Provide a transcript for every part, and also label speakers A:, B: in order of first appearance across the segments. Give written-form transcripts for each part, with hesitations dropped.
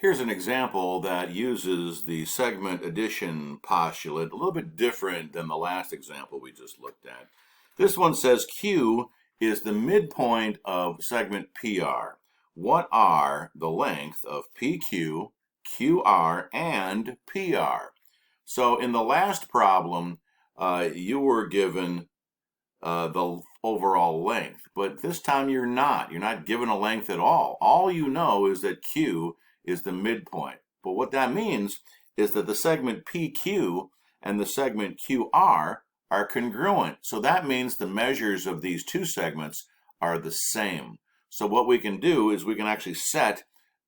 A: Here's an example that uses the segment addition postulate, a little bit different than the last example we just looked at. This one says Q is the midpoint of segment PR. What are the length of PQ, QR, and PR? So in the last problem, you were given the overall length, but this time you're not. You're not given a length at all. All you know is that Q is the midpoint. But what that means is that the segment PQ and the segment QR are congruent. So that means the measures of these two segments are the same. So what we can do is we can actually set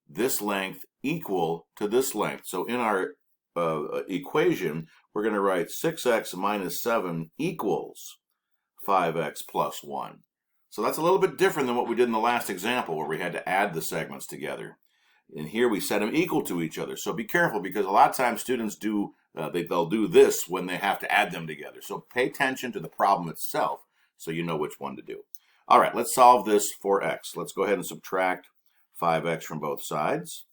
A: this length equal to this length. So in our equation, we're going to write 6x minus 7 equals 5x plus 1. So that's a little bit different than what we did in the last example where we had to add the segments together. And here we set them equal to each other. So be careful because a lot of times students they'll do this when they have to add them together. So pay attention to the problem itself so you know which one to do. All right, let's solve this for x. Let's go ahead and subtract 5x from both sides.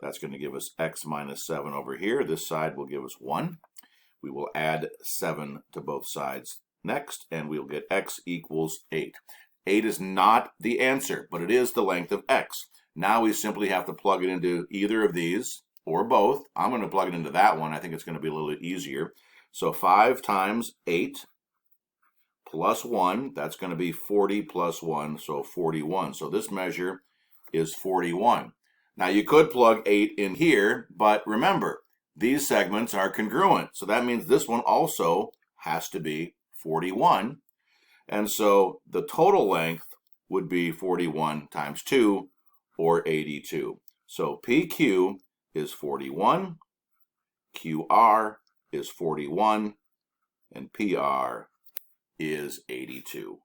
A: That's going to give us x minus 7 over here. This side will give us 1. We will add 7 to both sides next, and we'll get x equals 8. 8 is not the answer, but it is the length of x. Now we simply have to plug it into either of these or both. I'm going to plug it into that one. I think it's going to be a little bit easier. So 5 times 8 plus 1, that's going to be 40 plus 1, so 41. So this measure is 41. Now you could plug 8 in here, but remember, these segments are congruent. So that means this one also has to be 41. And so the total length would be 41 times 2, or 82. So PQ is 41, QR is 41, and PR is 82.